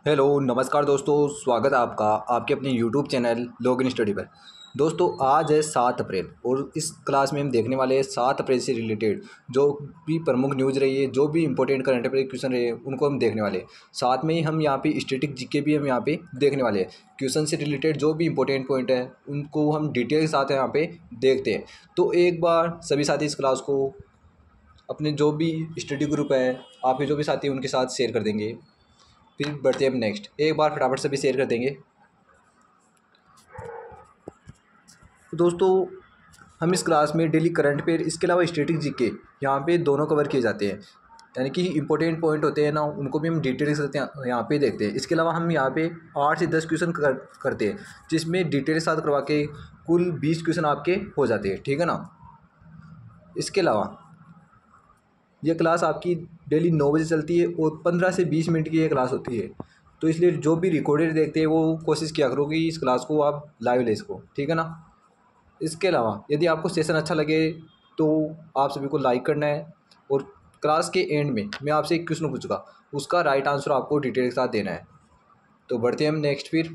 Hello नमस्कार दोस्तों, स्वागत है आपका आपके अपने यूट्यूब चैनल लॉगिन स्टडी पर। दोस्तों आज है 7 अप्रैल और इस क्लास में हम देखने वाले हैं 7 अप्रैल से रिलेटेड जो भी प्रमुख न्यूज़ रही है, जो भी इंपॉर्टेंट करंट अफेयर क्वेश्चन रहे हैं उनको हम देखने वाले हैं। साथ में ही हम यहाँ पे स्टैटिक जीके भी हम यहाँ पे देखने वाले हैं। क्वेश्चन से रिलेटेड जो भी इंपॉर्टेंट पॉइंट है उनको हम डिटेल के साथ यहाँ पे देखते हैं। तो एक बार सभी साथी इस क्लास को अपने जो भी स्टडी ग्रुप है, आपके जो भी साथी उनके साथ शेयर कर देंगे। फिर बढ़ते हैं हम नेक्स्ट, एक बार फटाफट से भी शेयर कर देंगे। तो दोस्तों हम इस क्लास में डेली करंट अफेयर, इसके अलावा स्टैटिक जीके यहाँ पे दोनों कवर किए जाते हैं। यानी कि इंपॉर्टेंट पॉइंट होते हैं ना, उनको भी हम डिटेल से यहाँ पे देखते हैं। इसके अलावा हम यहाँ पे 8 से 10 क्वेश्चन करते हैं, जिसमें डिटेल के साथ करवा के कुल 20 क्वेश्चन आपके हो जाते हैं, ठीक है ना। इसके अलावा ये क्लास आपकी डेली 9 बजे चलती है और 15 से 20 मिनट की ये क्लास होती है। तो इसलिए जो भी रिकॉर्डेड देखते हैं वो कोशिश किया करो कि इस क्लास को आप लाइव ले सको, ठीक है ना। इसके अलावा यदि आपको सेशन अच्छा लगे तो आप सभी को लाइक करना है और क्लास के एंड में मैं आपसे एक क्वेश्चन पूछूंगा, उसका राइट आंसर आपको डिटेल के साथ देना है। तो बढ़ते हैं हम नेक्स्ट। फिर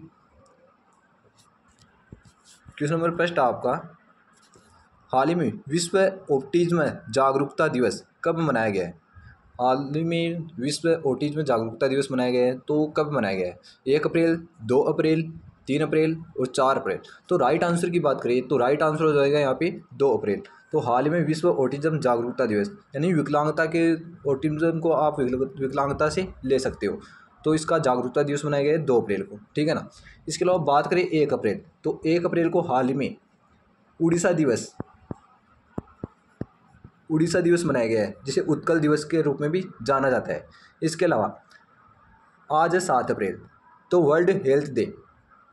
क्वेश्चन नंबर फर्स्ट आपका, हाल ही में विश्व ऑटिज्म जागरूकता दिवस कब मनाया गया है। हाल ही में विश्व ऑटिज्म जागरूकता दिवस मनाया गया है, तो कब मनाया गया है? 1 अप्रैल, 2 अप्रैल, 3 अप्रैल और 4 अप्रैल। तो राइट आंसर की बात करें तो राइट आंसर हो जाएगा यहाँ पे 2 अप्रैल। तो हाल ही में विश्व ऑटिज्म जागरूकता दिवस, यानी विकलांगता के, ऑटिज्म को आप विकलांगता से ले सकते हो, तो इसका जागरूकता दिवस मनाया गया है 2 अप्रैल को, ठीक है ना। इसके अलावा बात करें 1 अप्रैल, तो 1 अप्रैल को हाल ही में उड़ीसा दिवस मनाया गया है, जिसे उत्कल दिवस के रूप में भी जाना जाता है। इसके अलावा आज है 7 अप्रैल, तो वर्ल्ड हेल्थ डे,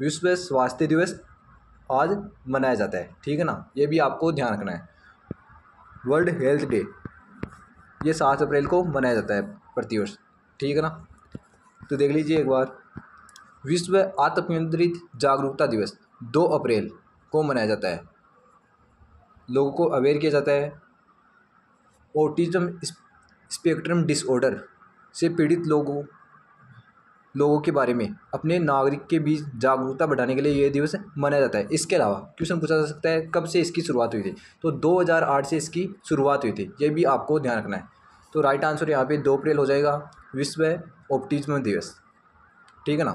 विश्व स्वास्थ्य दिवस आज मनाया जाता है, ठीक है ना। ये भी आपको ध्यान रखना है। वर्ल्ड हेल्थ डे ये 7 अप्रैल को मनाया जाता है प्रतिवर्ष, ठीक है ना। तो देख लीजिए एक बार, विश्व आत्म केंद्रित जागरूकता दिवस 2 अप्रैल को मनाया जाता है। लोगों को अवेयर किया जाता है ऑटिज्म स्पेक्ट्रम डिसऑर्डर से पीड़ित लोगों के बारे में अपने नागरिक के बीच जागरूकता बढ़ाने के लिए यह दिवस मनाया जाता है। इसके अलावा क्वेश्चन पूछा जा सकता है कब से इसकी शुरुआत हुई थी, तो 2008 से इसकी शुरुआत हुई थी, ये भी आपको ध्यान रखना है। तो राइट आंसर यहाँ पे 2 अप्रैल हो जाएगा, विश्व ऑटिज्म दिवस, ठीक है ना।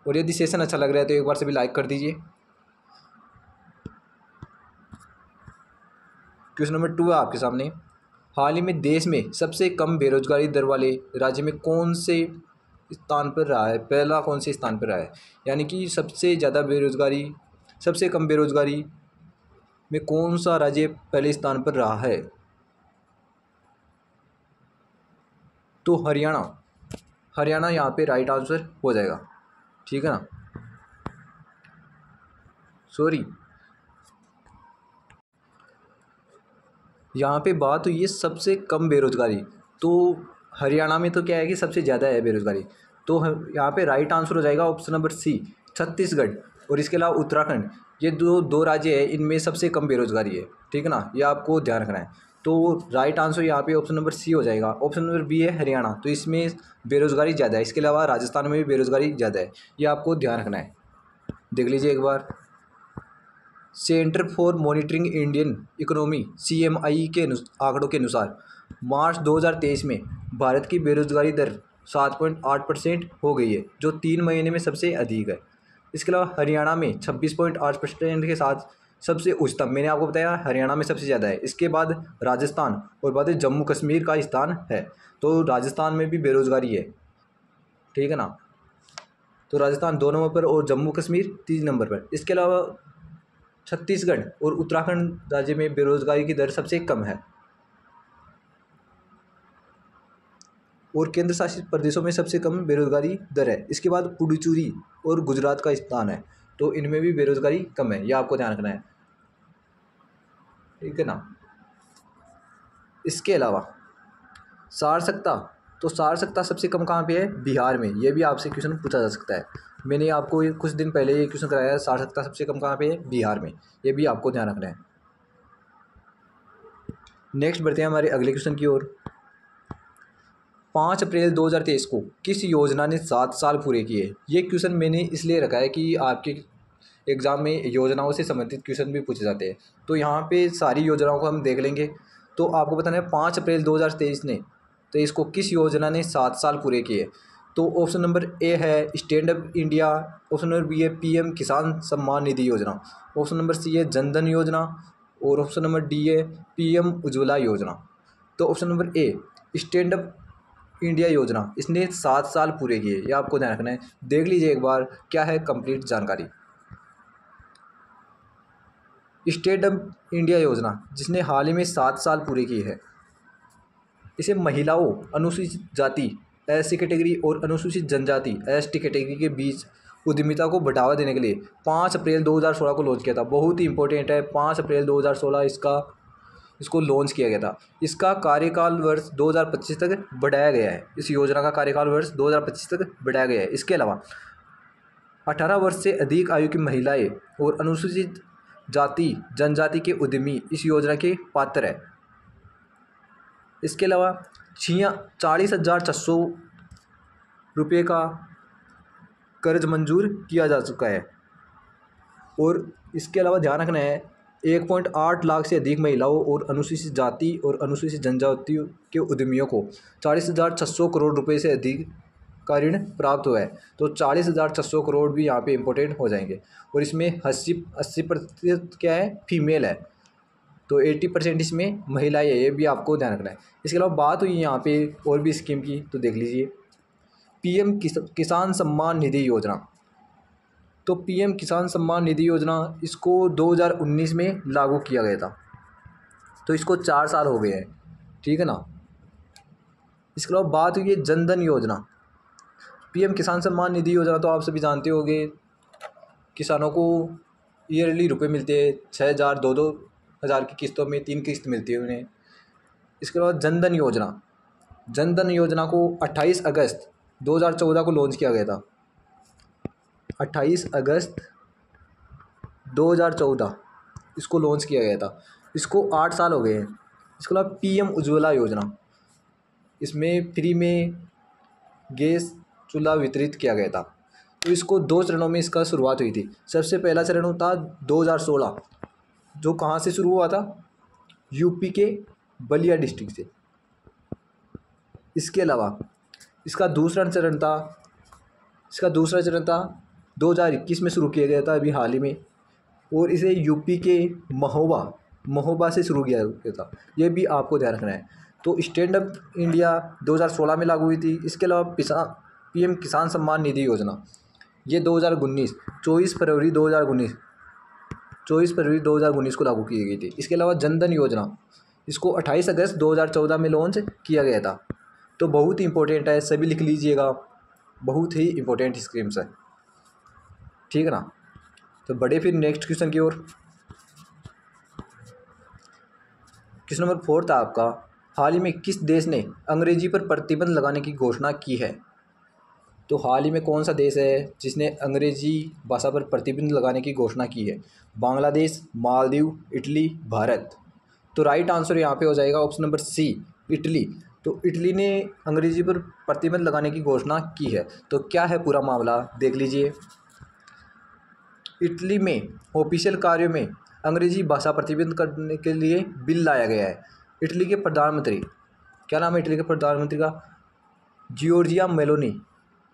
और यदि सेशन अच्छा लग रहा है तो एक बार से भी लाइक कर दीजिए। क्वेश्चन नंबर 2 है आपके सामने, हाल ही में देश में सबसे कम बेरोजगारी दर वाले राज्य में कौन से स्थान पर रहा है, पहला कौन से स्थान पर रहा है। यानी कि सबसे ज़्यादा बेरोजगारी, सबसे कम बेरोजगारी में कौन सा राज्य पहले स्थान पर रहा है, तो हरियाणा यहाँ पे राइट आंसर हो जाएगा, ठीक है ना। सॉरी, यहाँ पे बात हुई है सबसे कम बेरोजगारी, तो हरियाणा में तो क्या है कि सबसे ज़्यादा है बेरोजगारी, तो यहाँ पे राइट आंसर हो जाएगा ऑप्शन नंबर सी, छत्तीसगढ़। और इसके अलावा उत्तराखंड, ये दो राज्य है, इनमें सबसे कम बेरोजगारी है, ठीक है ना, ये आपको ध्यान रखना है। तो राइट आंसर यहाँ पे ऑप्शन नंबर सी हो जाएगा। ऑप्शन नंबर बी है हरियाणा, तो इसमें बेरोजगारी ज़्यादा है। इसके अलावा राजस्थान में भी बेरोजगारी ज़्यादा है, ये आपको ध्यान रखना है। देख लीजिए एक बार, centre for monitoring Indian economy CMI के आंकड़ों के अनुसार मार्च 2023 में भारत की बेरोजगारी दर 7.8% हो गई है, जो 3 महीने में सबसे अधिक है। इसके अलावा हरियाणा में 26.8% के साथ सबसे उच्चतम, मैंने आपको बताया हरियाणा में सबसे ज़्यादा है। इसके बाद राजस्थान और बाद में जम्मू कश्मीर का स्थान है, तो राजस्थान में भी बेरोजगारी है, ठीक है ना। तो राजस्थान 2 नंबर पर और जम्मू कश्मीर 3 नंबर पर। इसके अलावा छत्तीसगढ़ और उत्तराखंड राज्य में बेरोजगारी की दर सबसे कम है, और केंद्र शासित प्रदेशों में सबसे कम बेरोजगारी दर है। इसके बाद पुडुचेरी और गुजरात का स्थान है, तो इनमें भी बेरोजगारी कम है, यह आपको ध्यान रखना है, ठीक है ना। इसके अलावा सारसकता, तो सारसकता सबसे कम कहाँ पे है, बिहार में। यह भी आपसे क्वेश्चन पूछा जा सकता है, मैंने आपको कुछ दिन पहले ये क्वेश्चन कराया है, सारसकता सबसे कम कहाँ पे है, बिहार में। ये भी आपको ध्यान रखना है। नेक्स्ट बढ़ते हैं हमारे अगले क्वेश्चन की ओर। 5 अप्रैल 2023 को किस योजना ने 7 साल पूरे किए? ये क्वेश्चन मैंने इसलिए रखा है कि आपके एग्ज़ाम में योजनाओं से संबंधित क्वेश्चन भी पूछे जाते हैं। तो यहाँ पे सारी योजनाओं को हम देख लेंगे। तो आपको बताना है 5 अप्रैल 2023 को किस योजना ने 7 साल पूरे किए? तो ऑप्शन नंबर ए है stand up India, option number B है पीएम किसान सम्मान निधि योजना, ऑप्शन नंबर सी है जनधन योजना और ऑप्शन नंबर डी है पीएम उज्ज्वला योजना। तो ऑप्शन नंबर ए स्टैंड अप इंडिया योजना, इसने 7 साल पूरे किए, ये आपको ध्यान रखना है। देख लीजिए एक बार क्या है कंप्लीट जानकारी। स्टैंड अप इंडिया योजना जिसने हाल ही में 7 साल पूरे किए हैं, इसे महिलाओं, अनुसूचित जाति एससी कैटेगरी और अनुसूचित जनजाति एसटी कैटेगरी के बीच उद्यमिता को बढ़ावा देने के लिए 5 अप्रैल 2016 को लॉन्च किया था। बहुत ही इंपॉर्टेंट है, 5 अप्रैल 2016 इसको लॉन्च किया गया था। इसका कार्यकाल वर्ष 2025 तक बढ़ाया गया है। इस योजना का कार्यकाल वर्ष 2025 तक बढ़ाया गया है। इसके अलावा 18 वर्ष से अधिक आयु की महिलाएं और अनुसूचित जाति जनजाति के उद्यमी इस योजना के पात्र है। इसके अलावा 40,600 रुपये का कर्ज मंजूर किया जा चुका है। और इसके अलावा ध्यान रखना है 1.8 लाख से अधिक महिलाओं और अनुसूचित जाति और अनुसूचित जनजातियों के उद्यमियों को 40,600 करोड़ रुपए से अधिक का ऋण प्राप्त हुआ है। तो 40,600 करोड़ भी यहाँ पे इम्पोर्टेंट हो जाएंगे। और इसमें 80% क्या है, फीमेल है। तो 80% इसमें महिलाएं है, ये भी आपको ध्यान रखना है। इसके अलावा बात हुई यहाँ पे और भी स्कीम की, तो देख लीजिए पीएम किसान सम्मान निधि योजना। तो पीएम किसान सम्मान निधि योजना इसको 2019 में लागू किया गया था। तो इसको 4 साल हो गए हैं, ठीक है ना। इसके अलावा बात हुई है जनधन योजना। पीएम किसान सम्मान निधि योजना तो आप सभी जानते होंगे, किसानों को ईयरली रुपए मिलते हैं 6,000, 2-2 हज़ार की किस्तों में 3 किस्त मिलती है उन्हें। इसके अलावा जनधन योजना को 28 अगस्त 2014 को लॉन्च किया गया था। 28 अगस्त 2014 इसको लॉन्च किया गया था। इसको 8 साल हो गए हैं। इसके अलावा पीएम उज्ज्वला योजना, इसमें फ्री में गैस चूल्हा वितरित किया गया था। तो इसको 2 चरणों में इसका शुरुआत हुई थी। सबसे पहला चरण था 2016, जो कहाँ से शुरू हुआ था, यूपी के बलिया डिस्ट्रिक्ट से। इसके अलावा इसका दूसरा चरण था 2021 में शुरू किया गया था, अभी हाल ही में। और इसे यूपी के महोबा से शुरू किया गया था, ये भी आपको ध्यान रखना है। तो स्टैंड अप इंडिया 2016 में लागू हुई थी। इसके अलावा पीएम किसान सम्मान निधि योजना ये 2019 24 फरवरी 2019 को लागू की गई थी। इसके अलावा जनधन योजना इसको 28 अगस्त 2014 में लॉन्च किया गया था। तो बहुत ही इंपॉर्टेंट है, सभी लिख लीजिएगा, बहुत ही इंपॉर्टेंट स्कीम्स है, ठीक है ना। तो बढ़े फिर नेक्स्ट क्वेश्चन की ओर। क्वेश्चन नंबर 4 था आपका, हाल ही में किस देश ने अंग्रेजी पर प्रतिबंध लगाने की घोषणा की है? तो हाल ही में कौन सा देश है जिसने अंग्रेजी भाषा पर प्रतिबंध लगाने की घोषणा की है? बांग्लादेश, मालदीव, इटली, भारत। तो राइट आंसर यहाँ पे हो जाएगा ऑप्शन नंबर सी, इटली। तो इटली ने अंग्रेजी पर प्रतिबंध लगाने की घोषणा की है। तो क्या है पूरा मामला, देख लीजिए। इटली में ऑफिशियल कार्यों में अंग्रेजी भाषा प्रतिबंध करने के लिए बिल लाया गया है। इटली के प्रधानमंत्री, क्या नाम है इटली के प्रधानमंत्री का, जियोर्जिया मेलोनी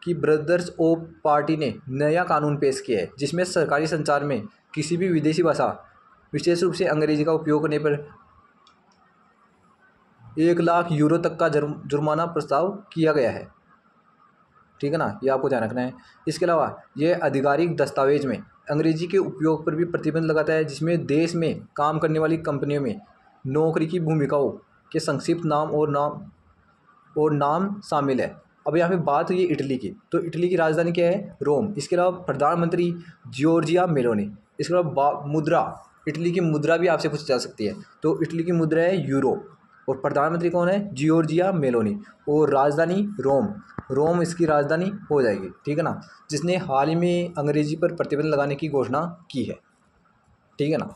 की ब्रदर्स ऑफ पार्टी ने नया कानून पेश किया है, जिसमें सरकारी संचार में किसी भी विदेशी भाषा, विशेष रूप से अंग्रेजी का उपयोग करने पर 1 लाख यूरो तक का जुर्माना प्रस्ताव किया गया है, ठीक है ना, ये आपको ध्यान रखना है। इसके अलावा यह आधिकारिक दस्तावेज में अंग्रेजी के उपयोग पर भी प्रतिबंध लगाता है, जिसमें देश में काम करने वाली कंपनियों में नौकरी की भूमिकाओं के संक्षिप्त नाम और नाम शामिल है। अब यहाँ पे बात हुई है इटली की, तो इटली की राजधानी क्या है, रोम। इसके अलावा प्रधानमंत्री जियोर्जिया मेलोनी। इसके अलावा मुद्रा, इटली की मुद्रा भी आपसे पूछी जा सकती है। तो इटली की मुद्रा है यूरो और प्रधानमंत्री कौन है, जियोर्जिया मेलोनी। और राजधानी रोम इसकी राजधानी हो जाएगी, ठीक है ना, जिसने हाल ही में अंग्रेजी पर प्रतिबंध लगाने की घोषणा की है, ठीक है ना।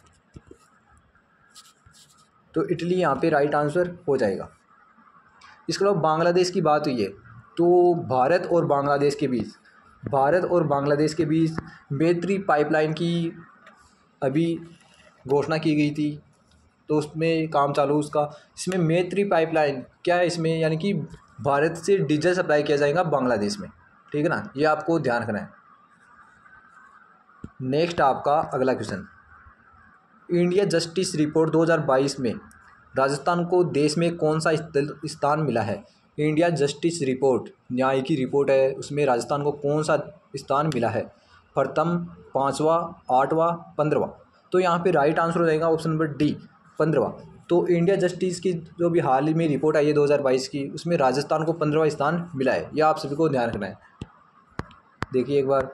तो इटली यहाँ पे राइट आंसर हो जाएगा। इसके अलावा बांग्लादेश की बात हुई है, तो भारत और बांग्लादेश के बीच मैत्री पाइपलाइन की अभी घोषणा की गई थी, तो उसमें काम चालू उसका। इसमें मैत्री पाइपलाइन क्या है, इसमें यानी कि भारत से डीजल सप्लाई किया जाएगा बांग्लादेश में, ठीक है ना, ये आपको ध्यान रखना है। नेक्स्ट आपका अगला क्वेश्चन, इंडिया जस्टिस रिपोर्ट 2022 में राजस्थान को देश में कौन सा स्थान मिला है। इंडिया जस्टिस रिपोर्ट न्याय की रिपोर्ट है, उसमें राजस्थान को कौन सा स्थान मिला है, प्रथम, पाँचवा, आठवां, 15वां। तो यहाँ पे राइट आंसर हो जाएगा ऑप्शन नंबर डी, 15वां। तो इंडिया जस्टिस की जो भी हाल ही में रिपोर्ट आई है 2022 की, उसमें राजस्थान को 15वां स्थान मिला है, यह आप सभी को ध्यान रखना है। देखिए एक बार,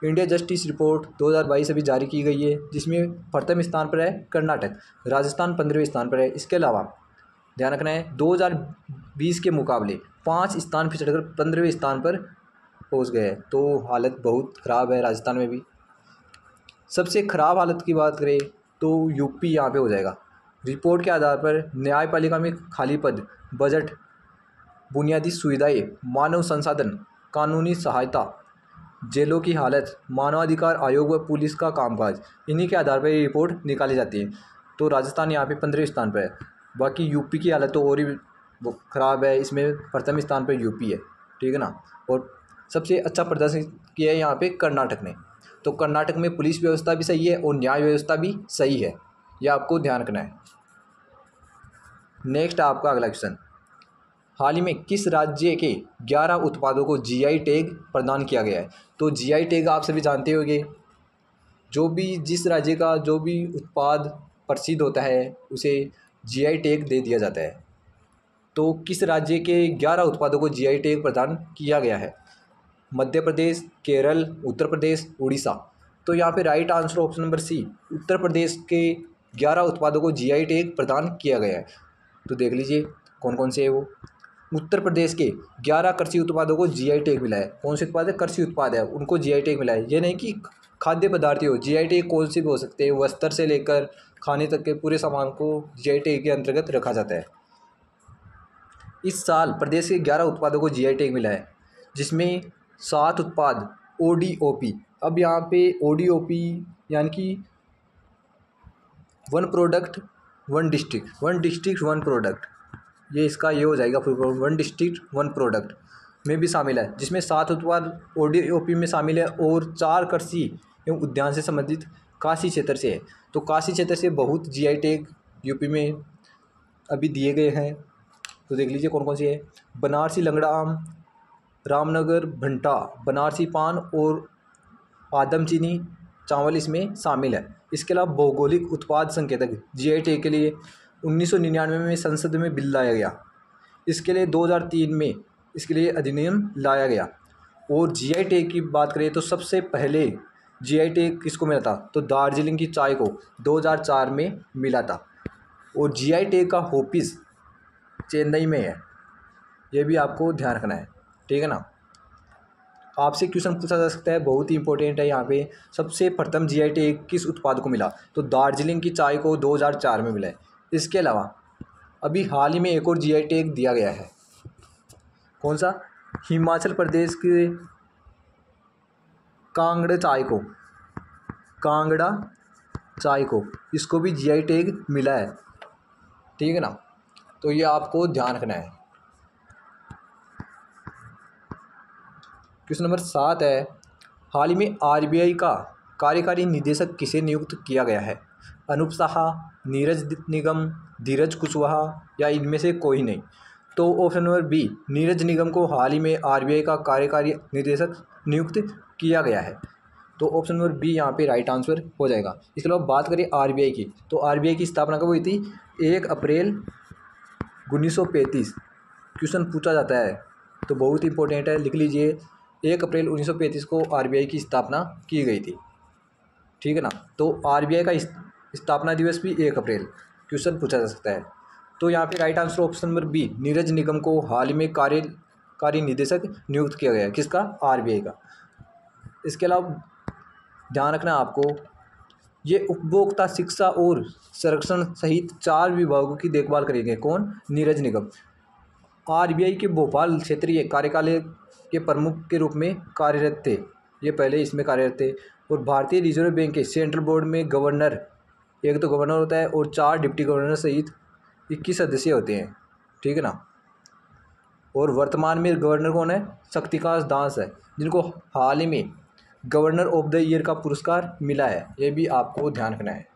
इंडिया जस्टिस रिपोर्ट 2022 अभी जारी की गई है, जिसमें प्रथम स्थान पर है कर्नाटक, राजस्थान 15वें स्थान पर है। इसके अलावा ध्यान रखना है 2020 के मुकाबले 5 स्थान पिछड़कर 15वें स्थान पर पहुंच गए हैं, तो हालत बहुत ख़राब है राजस्थान में भी। सबसे ख़राब हालत की बात करें तो यूपी यहाँ पे हो जाएगा। रिपोर्ट के आधार पर न्यायपालिका में खाली पद, बजट, बुनियादी सुविधाएं, मानव संसाधन, कानूनी सहायता, जेलों की हालत, मानवाधिकार आयोग व पुलिस का कामकाज, इन्हीं के आधार पर ये रिपोर्ट निकाली जाती है। तो राजस्थान यहाँ पे 15वें स्थान पर है। बाकी यूपी की हालत तो और ही ख़राब है, इसमें प्रथम स्थान पर यूपी है, ठीक है ना। और सबसे अच्छा प्रदर्शन किया है यहाँ पे कर्नाटक ने। तो कर्नाटक में पुलिस व्यवस्था भी सही है और न्याय व्यवस्था भी सही है, यह आपको ध्यान रखना है। नेक्स्ट आपका अगला क्वेश्चन, हाल ही में किस राज्य के 11 उत्पादों को जीआई टैग प्रदान किया गया है। तो जीआई टैग आप सभी जानते होंगे, जिस राज्य का जो भी उत्पाद प्रसिद्ध होता है उसे जीआई टैग दे दिया जाता है। तो किस राज्य के 11 उत्पादों को जीआई टैग प्रदान किया गया है, मध्य प्रदेश, केरल, उत्तर प्रदेश, उड़ीसा। तो यहाँ पे right answer option number C, Uttar Pradesh के 11 उत्पादों को जीआई टैग प्रदान किया गया है। तो देख लीजिए कौन कौन से है वो। उत्तर प्रदेश के 11 कृषि उत्पादों को जीआई टैग मिला है। कौन से उत्पाद है, कृषि उत्पाद है, उनको जीआई टैग मिला है। ये नहीं कि खाद्य पदार्थ हो, जीआई टैग कौन से भी हो सकते हैं, वस्त्र से लेकर खाने तक के पूरे सामान को जीआई टैग के अंतर्गत रखा जाता है। इस साल प्रदेश के 11 उत्पादों को जीआई टैग मिला है, जिसमें 7 उत्पाद ओडीओपी। अब यहाँ पे ओडीओपी यानी कि one product one district one product, ये इसका ये हो जाएगा full form, one district one product में भी शामिल है, जिसमें 7 उत्पाद ओडीओपी में शामिल है और 4 कृषि एवं उद्यान से संबंधित काशी क्षेत्र से है। तो काशी क्षेत्र से बहुत जीआई टैग यूपी में अभी दिए गए हैं। तो देख लीजिए कौन कौन सी है, बनारसी लंगड़ा आम, रामनगर भंटा, बनारसी पान और आदम चीनी चावल इसमें शामिल है। इसके अलावा भौगोलिक उत्पाद संकेतक जीआई टैग के लिए 1999 में संसद में बिल लाया गया। इसके लिए 2003 में इसके लिए अधिनियम लाया गया। और जीआई टैग की बात करें तो सबसे पहले जीआई टैग किसको मिला था, तो दार्जिलिंग की चाय को 2004 में मिला था। और जीआई टैग का ऑफिस चेन्नई में है, ये भी आपको ध्यान रखना है, ठीक है ना। आपसे क्वेश्चन पूछा जा सकता है, बहुत ही इंपॉर्टेंट है यहाँ पे। सबसे प्रथम जीआई टैग किस उत्पाद को मिला, तो दार्जिलिंग की चाय को 2004 में मिला है। इसके अलावा अभी हाल ही में एक और जीआई टैग दिया गया है, कौन सा, हिमाचल प्रदेश के कांगड़ा चाय को इसको भी जीआई टैग मिला है, ठीक है ना। तो ये आपको ध्यान रखना है। क्वेश्चन नंबर 7 है, हाल ही में आरबीआई का कार्यकारी निदेशक किसे नियुक्त किया गया है, अनूप साहा, नीरज निगम, धीरज कुशवाहा या इनमें से कोई नहीं। तो option number B, Neeraj Nigam को हाल ही में आरबीआई का कार्यकारी निदेशक नियुक्त किया गया है। तो ऑप्शन नंबर बी यहाँ पे राइट आंसर हो जाएगा। इसके अलावा बात करें आरबीआई की, तो आरबीआई की स्थापना कब हुई थी, 1 अप्रैल 1935। क्वेश्चन पूछा जाता है तो बहुत इंपॉर्टेंट है, लिख लीजिए 1 अप्रैल 1935 को आरबीआई की स्थापना की गई थी, ठीक है ना। तो आरबीआई का स्थापना दिवस भी 1 अप्रैल, क्वेश्चन पूछा जा सकता है। तो यहाँ पे right answer option number B, Neeraj Nigam को हाल ही में कार्यकारी निदेशक नियुक्त किया गया है, किसका, आरबीआई का। इसके अलावा ध्यान रखना आपको, ये उपभोक्ता शिक्षा और संरक्षण सहित 4 विभागों की देखभाल करेंगे, कौन, नीरज निगम। आरबीआई के भोपाल क्षेत्रीय कार्यकालय के प्रमुख के रूप में कार्यरत थे। ये पहले इसमें कार्यरत थे। और भारतीय रिजर्व बैंक के सेंट्रल बोर्ड में गवर्नर, एक तो गवर्नर होता है और 4 डिप्टी गवर्नर सहित 21 सदस्य होते हैं, ठीक है ना। और वर्तमान में गवर्नर कौन है? शक्तिकांत दास है, जिनको हाल ही में गवर्नर ऑफ द ईयर का पुरस्कार मिला है। ये भी आपको ध्यान रखना है,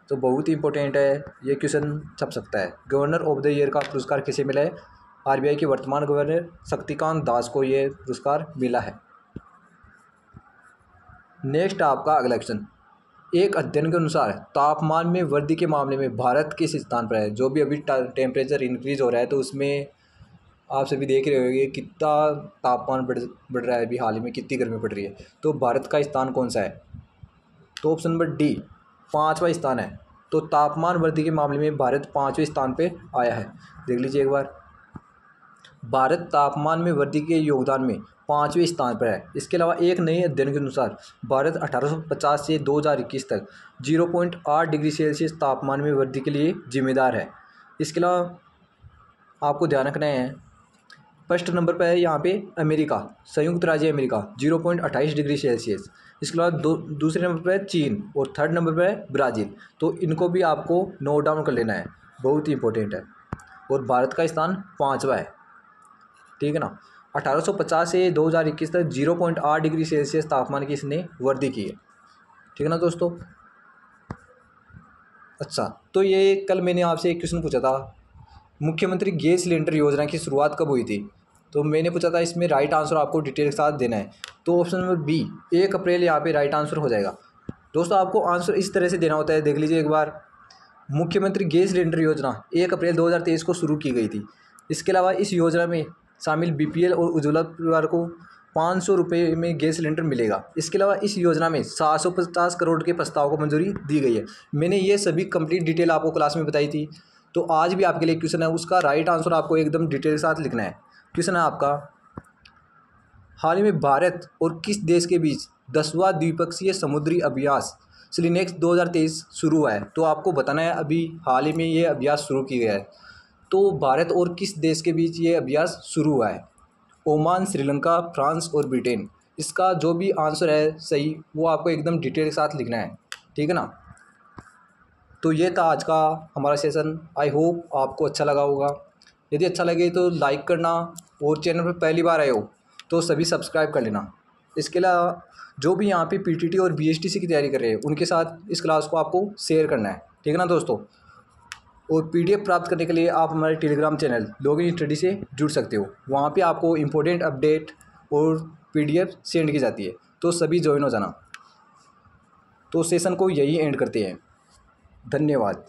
तो बहुत ही इंपॉर्टेंट है, ये क्वेश्चन छप सकता है। गवर्नर ऑफ द ईयर का पुरस्कार किसे मिला है? आरबीआई के वर्तमान गवर्नर शक्तिकांत दास को ये पुरस्कार मिला है। नेक्स्ट आपका अगला क्वेश्चन, एक अध्ययन के अनुसार तापमान में वृद्धि के मामले में भारत किस स्थान पर है? जो भी अभी टेम्परेचर इंक्रीज हो रहा है, तो उसमें आप सभी देख रहे होंगे कितना तापमान बढ़ रहा है, अभी हाल ही में कितनी गर्मी पड़ रही है। तो भारत का स्थान कौन सा है? तो ऑप्शन नंबर डी 5वां स्थान है। तो तापमान वृद्धि के मामले में भारत 5वें स्थान पे आया है। देख लीजिए एक बार, भारत तापमान में वृद्धि के योगदान में 5वें स्थान पर है। इसके अलावा एक नए अध्ययन के अनुसार भारत 1850 से 2021 तक 0.8 डिग्री सेल्सियस तापमान में वृद्धि के लिए जिम्मेदार है। इसके अलावा आपको ध्यान रखना है, फर्स्ट नंबर पर है यहाँ पे अमेरिका, संयुक्त राज्य अमेरिका 0.28 डिग्री सेल्सियस। इसके अलावा दूसरे नंबर पर है चीन और थर्ड नंबर पर है ब्राज़ील। तो इनको भी आपको नोट डाउन कर लेना है, बहुत ही इंपॉर्टेंट है। और भारत का स्थान 5वां है, ठीक है ना। 1850 से 2021 तक 0.8 डिग्री सेल्सियस तापमान की इसने वृद्धि की है, ठीक है ना दोस्तों। अच्छा, तो ये कल मैंने आपसे एक क्वेश्चन पूछा था, मुख्यमंत्री गैस सिलेंडर योजना की शुरुआत कब हुई थी? तो मैंने पूछा था, इसमें राइट आंसर आपको डिटेल के साथ देना है। तो ऑप्शन नंबर बी 1 अप्रैल यहाँ पे राइट आंसर हो जाएगा। दोस्तों आपको आंसर इस तरह से देना होता है, देख लीजिए एक बार, मुख्यमंत्री गैस सिलेंडर योजना 1 अप्रैल 2023 को शुरू की गई थी। इसके अलावा इस योजना में शामिल बीपीएल और उज्ज्वला परिवार को 500 रुपये में गैस सिलेंडर मिलेगा। इसके अलावा इस योजना में 750 करोड़ के प्रस्ताव को मंजूरी दी गई है। मैंने ये सभी कंप्लीट डिटेल आपको क्लास में बताई थी। तो आज भी आपके लिए क्वेश्चन है, उसका राइट आंसर आपको एकदम डिटेल के साथ लिखना है। क्वेश्चन है आपका, हाल ही में भारत और किस देश के बीच 10वां द्विपक्षीय समुद्री अभ्यास सिलिनेक्स 2023 शुरू हुआ है? तो आपको बताना है, अभी हाल ही में ये अभ्यास शुरू किया गया है। तो भारत और किस देश के बीच ये अभ्यास शुरू हुआ है? ओमान, श्रीलंका, फ्रांस और ब्रिटेन। इसका जो भी आंसर है सही, वो आपको एकदम डिटेल के साथ लिखना है, ठीक है ना। तो ये था आज का हमारा सेशन। आई होप आपको अच्छा लगा होगा। यदि अच्छा लगे तो लाइक करना, और चैनल पर पहली बार आए हो तो सभी सब्सक्राइब कर लेना। इसके अलावा जो भी यहाँ पे पीटीटी और बीएसटीसी की तैयारी कर रहे हैं, उनके साथ इस क्लास को आपको शेयर करना है, ठीक है ना दोस्तों। और पीडीएफ प्राप्त करने के लिए आप हमारे टेलीग्राम चैनल लॉगिन स्टडी से जुड़ सकते हो। वहाँ पे आपको इम्पोर्टेंट अपडेट और पीडीएफ सेंड की जाती है, तो सभी ज्वाइन हो जाना। तो सेशन को यही एंड करते हैं। धन्यवाद।